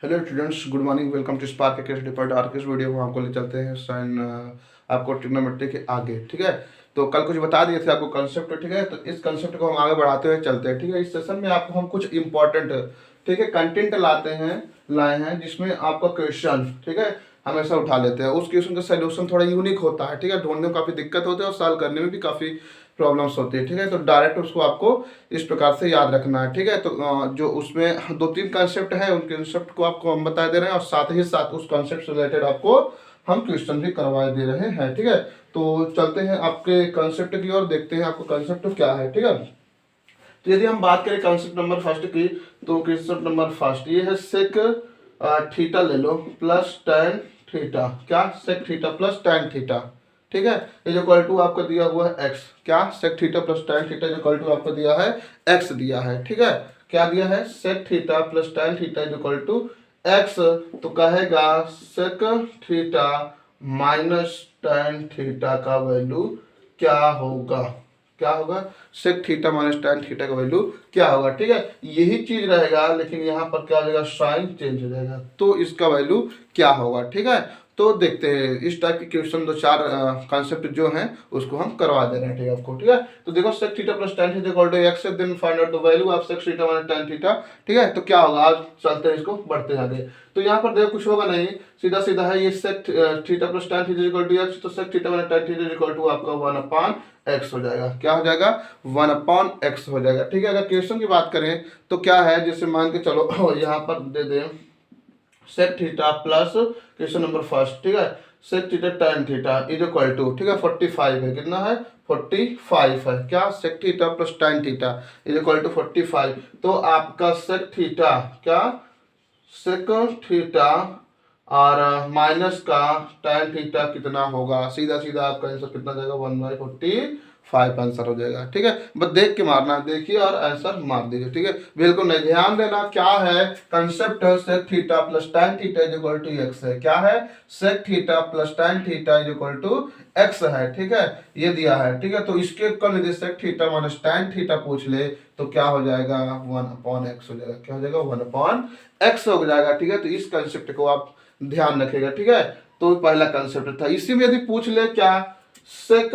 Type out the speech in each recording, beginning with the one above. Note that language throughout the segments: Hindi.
Hello students, good morning. Welcome to Spark Academy पर आज के इस वीडियो में आपको ले चलते हैं साइन आपको ट्रिग्नोमेट्री के आगे। ठीक है, तो कल कुछ बता दिए थे आपको कंसेप्ट। ठीक है, तो इस कंसेप्ट को हम आगे बढ़ाते हुए चलते हैं। ठीक है, इस सेशन में आपको हम कुछ इंपॉर्टेंट ठीक है कंटेंट लाए हैं जिसमें आपका क्वेश्चन ठीक है हमेशा उठा लेते हैं। उस क्वेश्चन का सोल्यूशन थोड़ा यूनिक होता है। ठीक है, ढूंढने में काफ़ी दिक्कत होती है और सॉल्व करने में भी काफ़ी प्रॉब्लम्स होती है। ठीक है, तो डायरेक्ट उसको आपको इस प्रकार से याद रखना है। ठीक है, तो जो उसमें दो तीन कंसेप्ट है उन कंसेप्ट को आपको हम बता दे रहे हैं और साथ ही साथ उस कंसेप्ट से रिलेटेड आपको हम क्वेश्चन भी करवा दे रहे हैं। ठीक है, तो चलते हैं आपके कंसेप्ट की ओर, देखते हैं आपको कंसेप्ट क्या है। ठीक है, तो यदि हम बात करें कंसेप्ट नंबर फर्स्ट की, तो कंसेप्ट नंबर फर्स्ट ये है सेक थीटा ले लो प्लस टेन थीटा। क्या? Sec theta plus tan theta. ठीक है, ये जो इक्वल टू आपको दिया हुआ है एक्स। क्या? Sec theta plus tan theta जो इक्वल टू आपको दिया है एक्स दिया है। ठीक है, क्या दिया है? Sec theta plus tan theta जो इक्वल टू एक्स। तो कहेगा sec theta minus tan theta का वैल्यू क्या होगा? क्या होगा? Sec theta minus tan theta का वैल्यू क्या होगा? ठीक है, यही चीज रहेगा, लेकिन यहाँ पर क्या हो जाएगा? साइन चेंज हो जाएगा, तो इसका वैल्यू क्या होगा? ठीक है, तो देखते हैं इस टाइप के क्वेश्चन दो चार कॉन्सेप्ट जो हैं उसको हम करवा दे रहे हैं। ठीक है आपको। ठीक है, तो देखो sec theta plus tan theta equal to x, then find out the value of sec theta minus tan theta. ठीक है, तो क्या होगा? आज चलते हैं इसको बढ़ते हैं आगे। तो यहाँ पर देखो कुछ होगा नहीं, सीधा सीधा है ये sec theta plus tan theta equal to x, तो sec theta minus tan theta equal to आपका 1/x हो जाएगा। क्या हो जाएगा? 1/x हो जाएगा। ठीक है, अगर क्वेश्चन की बात करें तो क्या है, जैसे मान के चलो यहाँ पर दे दें sec theta plus question number first. ठीक है, sec theta tan theta is equal to ठीक है 45 है। कितना है? 45 है। क्या? Sec theta plus tan theta is equal to 45। तो आपका सेक थीटा क्या? सेक थीटा और माइनस का टेन थीटा कितना होगा? सीधा सीधा आपका आंसर कितना जाएगा? 1/45 आंसर हो जाएगा। ठीक है, बस देख के मारना, देखिए और आंसर मार दीजिए। ठीक है, बिल्कुल नहीं, ध्यान देना क्या है कंसेप्ट है sec theta plus tan theta is equal to x है। क्या है? Sec theta plus tan theta is equal to x है। ठीक है, ये दिया है। ठीक है, तो इसके कल यदि sec theta minus tan theta पूछ ले तो क्या हो जाएगा? 1/x हो जाएगा। क्या हो जाएगा? 1/x हो जाएगा। ठीक है, तो इस कंसेप्ट को आप ध्यान रखेगा। ठीक है, तो पहला कंसेप्ट था। इसी में यदि पूछ ले क्या sec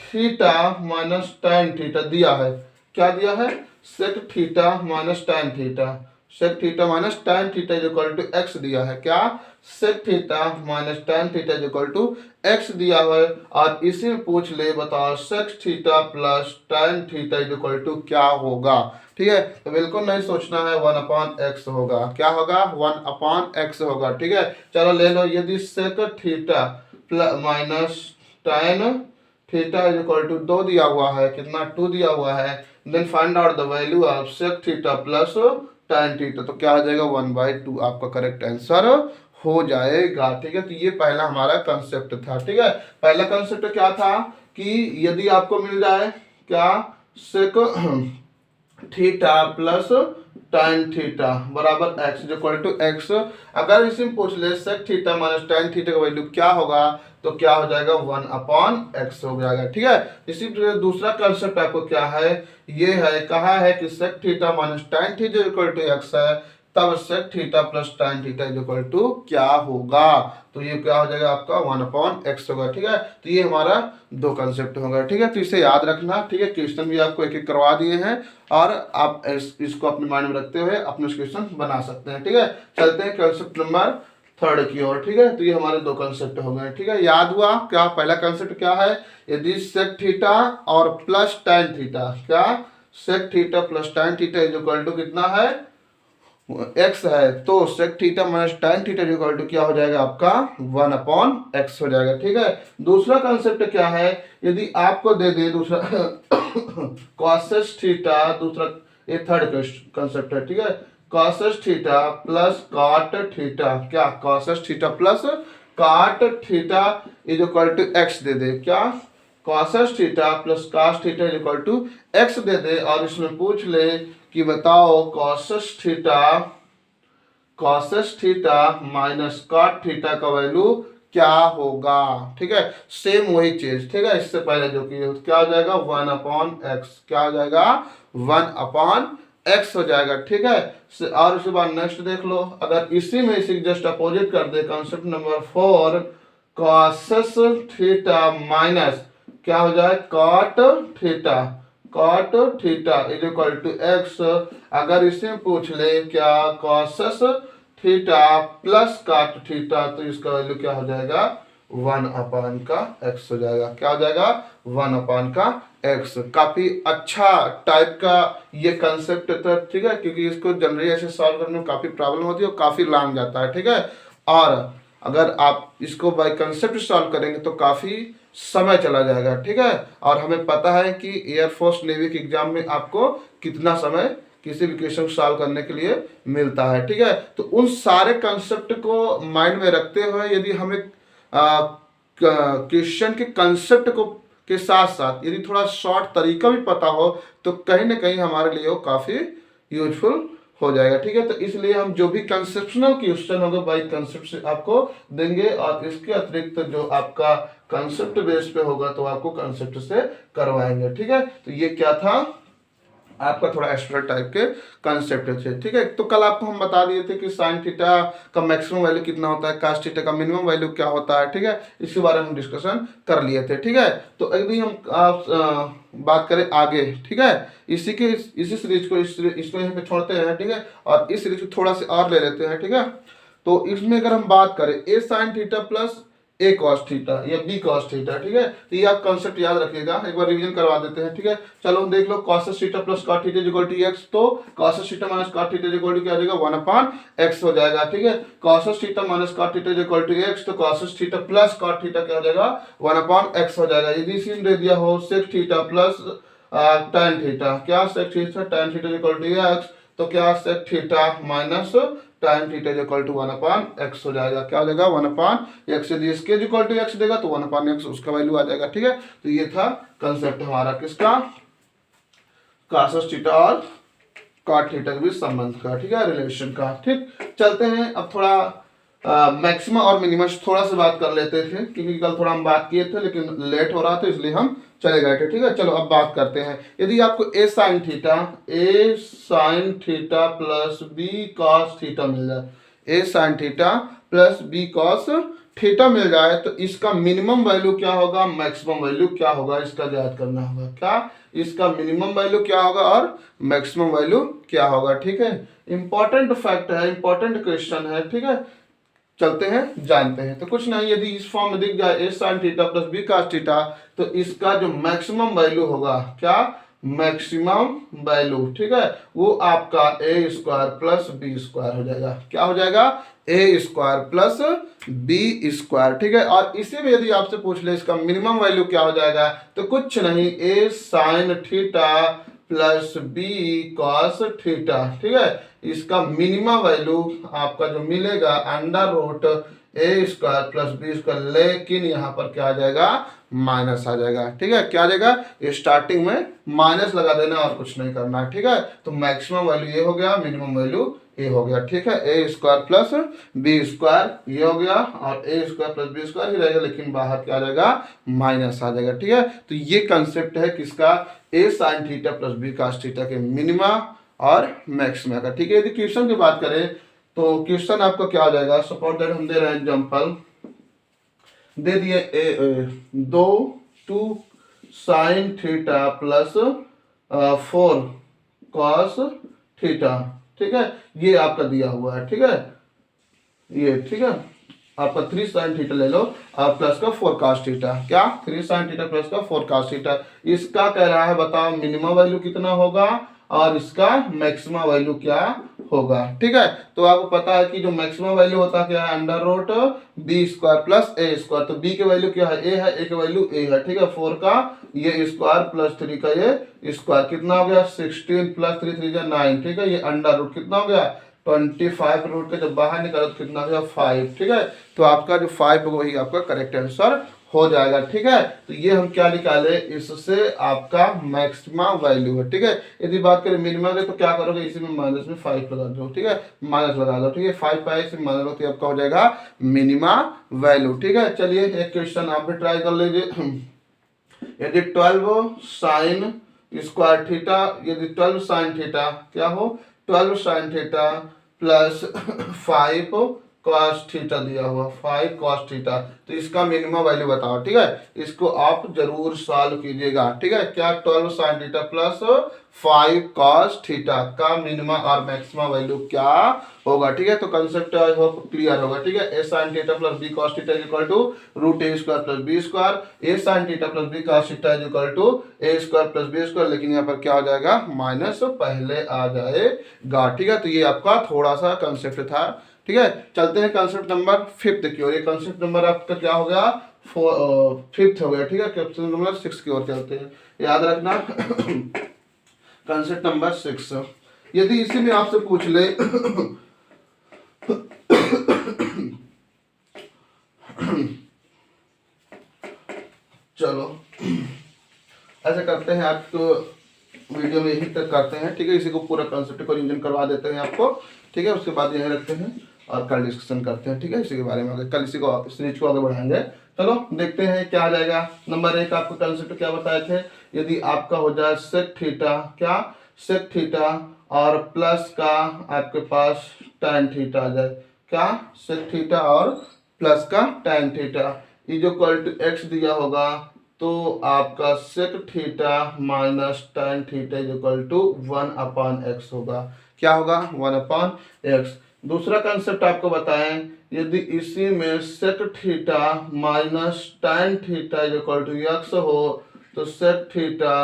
theta minus tan theta दिया है। क्या दिया है? Sec theta minus tan theta, sec theta minus tan theta is equal to x दिया है। क्या? Sec theta minus tan theta is equal to x दिया है। और इसी में पूछ ले बताओ sec theta plus tan theta is equal to क्या होगा? ठीक है, तो बिल्कुल नहीं सोचना है, 1/x होगा। क्या होगा? 1/x होगा। ठीक है, चलो ले लो, यदि sec theta minus tan theta is equal to 2 दिया हुआ है, कितना? 2 दिया हुआ है, then find out the value of sec theta plus tan theta, तो क्या हो जाएगा? 1/2 आपका करेक्ट आंसर हो जाएगा। ठीक है, तो ये पहला हमारा कंसेप्ट था। ठीक है, पहला कंसेप्ट क्या था कि यदि आपको मिल जाए क्या sec theta plus tan theta बराबर एक्स इक्वल टू एक्स, अगर इसी में पूछ ले sec theta minus tan theta का वैल्यू क्या होगा, तो क्या हो जाएगा? 1/x हो जाएगा। ठीक है, इसी प्रकार दूसरा कंसेप्ट आपको क्या है, ये है कहा है कि sec theta minus tan theta equal to x है, तब sec theta plus tan theta equal to क्या होगा? तो ये क्या हो जाएगा? आपका 1/x होगा। ठीक है, तो ये हमारा दो कंसेप्ट होगा। ठीक है, तो इसे याद रखना। ठीक है, क्वेश्चन भी आपको एक एक करवा दिए हैं और आप इसको अपने माइंड में रखते हुए अपने क्वेश्चन बना सकते हैं। ठीक है, चलते हैं कंसेप्ट नंबर थर्ड की ओर। ठीक है, तो ये हमारे दो कंसेप्ट हो गए। ठीक है, याद हुआ क्या? पहला कंसेप्ट क्या है, यदि सेक थीटा और प्लस टेन थीटा, क्या sec theta plus tan theta is equal to कितना है? एक्स है, तो sec theta minus tan theta equal to क्या हो जाएगा? आपका 1/x हो जाएगा। ठीक है, दूसरा कंसेप्ट क्या है, यदि आपको दे दे दूसरा कॉसेस थीटा, दूसरा ये थर्ड कंसेप्ट है। ठीक है, cosec theta plus cot theta, क्या cosec theta plus cot theta is equal to x दे दे। क्या? Cosec theta plus cos theta is equal to x दे दे और इसमें पूछ ले कि बताओ cosec theta minus cot theta का वैल्यू क्या होगा? ठीक है, सेम वही चीज। ठीक है, इससे पहले जो कि क्या हो जाएगा? 1/x। क्या हो जाएगा? 1/x x हो जाएगा, ठीक है। और उसके बाद नेक्स्ट देख लो, अगर इसी में इसी जस्ट अपोजिट कर दे, concept number 4, cos theta minus क्या हो जाए, cot theta, cot theta is equal to x. अगर इसमें पूछ ले क्या, cos theta plus cot theta, तो इसका वैल्यू क्या हो जाएगा, 1 का x हो जाएगा। क्या हो जाएगा, 1 का x। काफी अच्छा टाइप का ये कंसेप्ट था, ठीक है, क्योंकि इसको जनरली ऐसे सॉल्व करने में काफी प्रॉब्लम होती है और काफी लॉन्ग जाता है, ठीक है। और अगर आप इसको बाय कंसेप्ट सॉल्व करेंगे तो काफी समय चला जाएगा, ठीक है। और हमें पता है कि एयरफोर्स नेवी के एग्जाम में आपको कितना समय किसी भी क्वेश्चन सॉल्व करने के लिए मिलता है, ठीक है। तो उन सारे कंसेप्ट को माइंड में रखते हुए यदि हमें क्वेश्चन के कंसेप्ट को के साथ साथ यदि थोड़ा शॉर्ट तरीका भी पता हो तो कहीं ना कहीं हमारे लिए वो काफी यूजफुल हो जाएगा, ठीक है। तो इसलिए हम जो भी कंसेप्शनल क्वेश्चन होगा बाई कंसेप्ट से आपको देंगे, और इसके अतिरिक्त जो आपका कंसेप्ट बेस पे होगा तो आपको कंसेप्ट से करवाएंगे, ठीक है। तो ये क्या था, आपका थोड़ा एक्स्ट्रा टाइप के कंसेप्ट थे, ठीक है। तो कल आपको हम बता दिए थे कि साइन थीटा का मैक्सिमम वैल्यू कितना होता है, कास थीटा का मिनिमम वैल्यू क्या होता है, ठीक है। इसके बारे में हम डिस्कशन कर लिए थे, ठीक है। तो अभी हम बात करें आगे, ठीक है। इसी सीरीज को इसको यहीं पे छोड़ते हैं, ठीक है, और इस सीरीज को थोड़ा सा और ले लेते हैं, ठीक है। तो इसमें अगर हम बात करें ए साइन थीटा प्लस ए कॉस थीटा या बी कॉस थीटा, ठीक है। तो ये आप कंसेप्ट याद रखिएगा, एक बार रिवीजन करवा देते हैं, ठीक है। चलो देख लो, cos theta plus cot theta equal to x, तो cos theta minus cot theta equal to क्या हो जाएगा, 1/x हो जाएगा, ठीक है। Cos theta minus cot theta equal to x, तो cos theta plus cot theta क्या हो जाएगा, 1/x हो जाएगा। यदि इसी दे दिया हो sec theta plus tan theta, क्या sec theta tan theta equal to x, तो क्या sec theta minus tan theta equal to 1/x हो जाएगा। क्या हो जाएगा, 1/x। यदि इसके इक्वल टू x देगा तो 1/x उसका वैल्यू आ जाएगा, ठीक है। तो ये था कंसेप्ट हमारा किसका, cos थीटा और cot थीटा के बीच संबंध का, ठीक है, रिलेशन का, ठीक। चलते हैं अब थोड़ा मैक्सिमा और मिनिमा थोड़ा सा बात कर लेते थे, क्योंकि कल थोड़ा हम बात किए थे लेकिन लेट हो रहा था इसलिए हम चले गए थे, ठीक है। चलो अब बात करते हैं, यदि आपको a sine theta plus b cos theta मिल जाए, a sine theta plus b cos theta मिल जाए, तो इसका मिनिमम वैल्यू क्या होगा, मैक्सिमम वैल्यू क्या होगा, इसका ज्ञात करना होगा। क्या, इसका मिनिमम वैल्यू क्या होगा और मैक्सिमम वैल्यू क्या होगा, ठीक है। इंपॉर्टेंट फैक्ट है, इंपॉर्टेंट क्वेश्चन है, ठीक है। चलते हैं जानते हैं। तो कुछ नहीं, यदि इस फॉर्म में दिख जाए a sine theta plus b cos theta, तो इसका जो मैक्सिमम वैल्यू होगा, क्या, मैक्सिमम वैल्यू, ठीक है, वो आपका ए स्क्वायर प्लस बी स्क्वायर हो जाएगा। क्या हो जाएगा, ए स्क्वायर प्लस बी स्क्वायर, ठीक है। और इसी में यदि आपसे पूछ ले इसका मिनिमम वैल्यू क्या हो जाएगा, तो कुछ नहीं, a sine theta plus b cos theta, ठीक है। इसका मिनिमम वैल्यू आपका जो मिलेगा under root a square plus b square, लेकिन यहाँ पर क्या आ जाएगा, माइनस आ जाएगा, ठीक है। क्या आ जाएगा, स्टार्टिंग में माइनस लगा देना और कुछ नहीं करना, ठीक है। तो मैक्सिमम वैल्यू ये हो गया, मिनिमम वैल्यू ए हो गया, ठीक है। ए स्क्वायर प्लस बी स्क्वायर ये हो गया, और ए स्क्वायर प्लस बी स्क्वायर ही रहेगा, लेकिन बाहर क्या आ जाएगा, माइनस आ जाएगा, ठीक है। तो ये कंसेप्ट है किसका, a sine theta plus b cos theta के मिनिमा और मैक्सिमा का, ठीक है। यदि क्वेश्चन की बात करें तो क्वेश्चन आपका क्या हो जाएगा, सपोज दैट हम दे रहे हैं एग्जांपल, दे दिए 2 sign theta plus 4 cos theta, ठीक है। ये आपका दिया हुआ है, ठीक है, ये, ठीक है। आपका 3 साइन थीटा ले लो और प्लस का 4 कॉस थीटा, क्या, 3 साइन थीटा प्लस का 4 कॉस थीटा। इसका कह रहा है बताओ मिनिमम वैल्यू कितना होगा और इसका मैक्सिमम वैल्यू क्या होगा, ठीक है। तो आपको पता है कि जो मैक्सिमम वैल्यू होता है क्या है, under root b square plus a square. तो बी के वैल्यू क्या है, ए है, ए के वैल्यू ए है, ठीक है। 4 का ये स्क्वायर प्लस 3 का ये स्क्वायर, कितना हो गया, 16 प्लस 3 3 9, ठीक है। ये अंडर रूट कितना हो गया, 25 रूट के जब बाहर निकालो तो कितना हो गया, 5, ठीक है। तो आपका जो 5 होगा वही आपका करेक्ट आंसर हो जाएगा, ठीक है। तो ये हम क्या निकाले, इससे आपका मैक्सिमम वैल्यू है, ठीक है। यदि बात करें मिनिमम की तो क्या करोगे, इसी में माइनस में 5 लगा दो, ठीक है, माइनस लगा दो, ठीक है। 5 पाई से माइनस लो तो आपका हो जाएगा मिनिमम वैल्यू, ठीक है। चलिए एक क्वेश्चन आप भी ट्राई कर लीजिए। यदि 12 साइन स्क्वायर थीटा, यदि 12 साइन थीटा क्या हो, 12 sign theta plus 5 cos theta दिया हुआ, 5 कॉस थीटा। तो इसका मिनिमम वैल्यू बताओ, ठीक है, इसको आप जरूर सॉल्व कीजिएगा, ठीक है। क्या 12 sign theta plus 5 cos theta का मिनिमम और मैक्सिमम वैल्यू क्या होगा, ठीक है। तो कंसेप्ट आई होप क्लियर होगा, ठीक है। A sine theta plus b cos theta is equal to root a square plus b square, a sine theta plus b cos theta is equal to a square plus b square, लेकिन यहाँ पर क्या हो जाएगा, माइनस पहले आ जाएगा, ठीक है। तो ये आपका थोड़ा सा कंसेप्ट था, ठीक है। चलते हैं कंसेप्ट नंबर 5 की ओर। ये कंसेप्ट नंबर आपका क्या हो गया, 5th हो गया, ठीक है। कंसेप्ट नंबर 6 की ओर चलते हैं, याद रखना कंसेप्ट नंबर 6। यदि इसी में आपसे पूछ ले चलो ऐसा करते हैं, आपको वीडियो में यही तक करते हैं, ठीक है। इसी को पूरा कंसेप्ट को रिवीजन करवा देते हैं आपको, ठीक है। उसके बाद यहीं रखते हैं और कल डिस्कशन करते हैं, ठीक है, इसी के बारे में आगे, कल इसी को सीरीज को आगे बढ़ाएंगे। चलो देखते हैं क्या आ जाएगा। नंबर 1 आपको कंसेप्ट क्या बताए थे, यदि आपका हो जाए सेक थीटा, क्या सेक थीटा और प्लस का आपके पास tan थीटा आ जाए, क्या सेक थीटा और प्लस का tan theta is equal to x दिया होगा, तो आपका sec theta minus tan theta is equal to 1/x होगा, क्या होगा 1/x। दूसरा कंसेप्ट आपको बताएं, यदि इसी में sec theta minus tan theta is equal to x हो, तो sec theta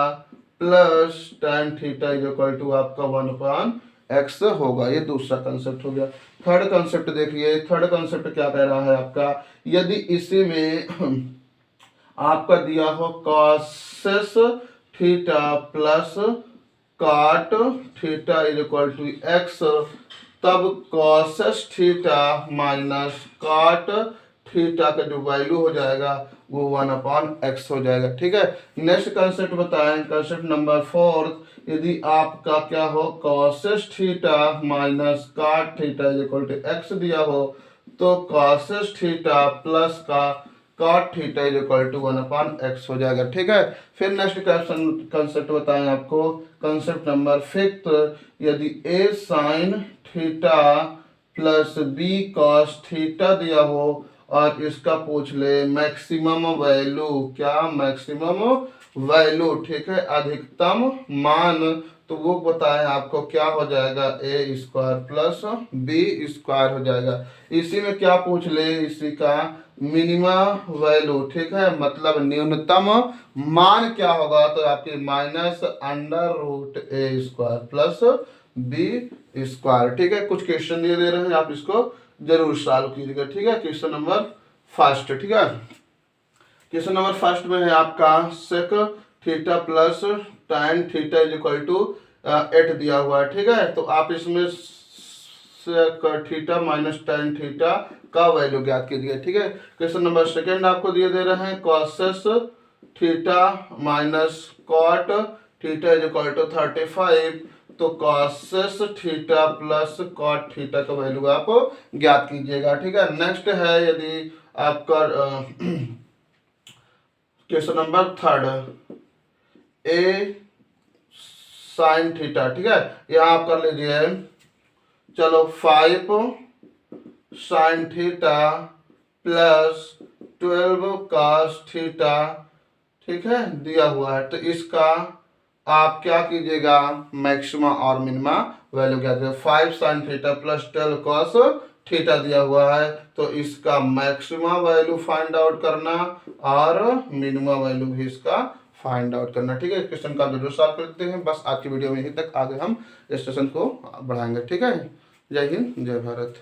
plus tan theta is equal to आपका 1/x होगा। ये दूसरा कंसेप्ट हो गया। थर्ड कंसेप्ट देखिए, थर्ड कंसेप्ट क्या कह रहा है आपका, यदि इसी में आपका दिया हो cosec theta plus cot theta is equal to x, तब cosec theta minus cot theta का जो वैल्यू हो जाएगा वो 1/x हो जाएगा, ठीक है। नेक्स्ट कंसेप्ट बताएं, कंसेप्ट नंबर 4, यदि आपका क्या हो cosec theta minus cot theta is equal to x दिया हो, तो कॉसेस थीटा प्लस का cot theta is equal to 1/x हो जाएगा, ठीक है। फिर नेक्स्ट कंसेप्ट बताएं आपको, कंसेप्ट नंबर 5, यदि a sine theta plus b cos theta दिया हो और इसका पूछ ले मैक्सिमम वैल्यू, क्या मैक्सिमम वैल्यू, ठीक है, अधिकतम मान, तो वो बताएं आपको क्या हो जाएगा, ए स्क्वायर प्लस बी स्क्वायर हो जाएगा। इसी में क्या पूछ ले, इसी का मिनिमम वैल्यू, ठीक है, मतलब न्यूनतम मान क्या होगा, तो आपके minus under root a square plus b square, ठीक है। कुछ क्वेश्चन दिए दे रहे हैं, आप इसको जरूर सॉल्व कीजिएगा, ठीक है। क्वेश्चन नंबर 1, ठीक है। क्वेश्चन नंबर 1 में है आपका sec theta plus tan theta is equal to 8 दिया हुआ है, ठीक है। तो आप इसमें sec theta minus tan theta का वैल्यू ज्ञात कीजिए, ठीक है। क्वेश्चन नंबर 2 आपको दिए दे रहे हैं cosec theta minus cot theta is equal to 35, तो cosec theta plus cot theta का वैल्यू आप ज्ञात कीजिएगा, ठीक है। नेक्स्ट है, यदि आपका question number 3, a sine theta, ठीक है, यहाँ आप कर लीजिए, चलो 5 sine theta plus 12 cos theta, ठीक है, दिया हुआ है। तो इसका आप क्या कीजिएगा, मैक्सिमा और मिनिमा वैल्यू क्या है, 5 sine theta plus 12 cos theta दिया हुआ है, तो इसका मैक्सिमा वैल्यू फाइंड आउट करना और मिनिमा वैल्यू भी इसका फाइंड आउट करना, ठीक है। क्वेश्चन का जरूर सॉल्व कर देते हैं। बस आज की वीडियो में यहीं तक, आगे हम इस सेशन को बढ़ाएंगे, ठीक है। जय हिंद, जय भारत।